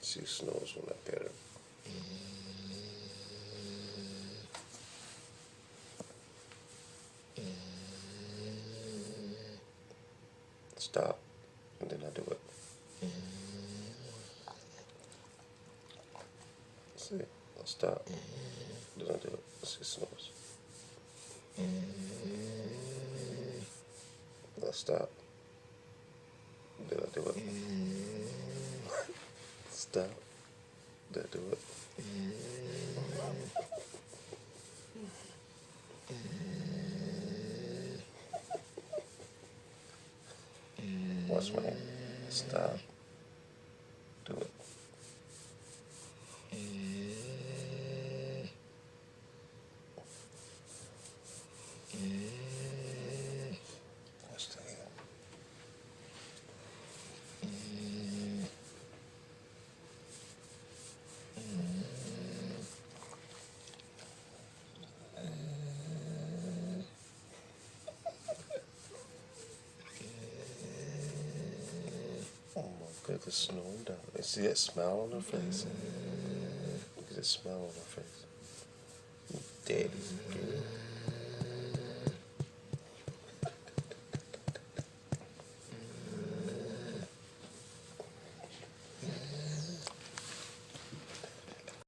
She snores when I pet her. Stop, and then I do it. See, I stop, then I do it. She snores. I stop, then I do it. Stop, then I do it. Watch my hand. Stop, do it. Watch the hand. Oh my goodness, snowing down. You see that smile on her face? Look at that smile on her face. Daddy's good.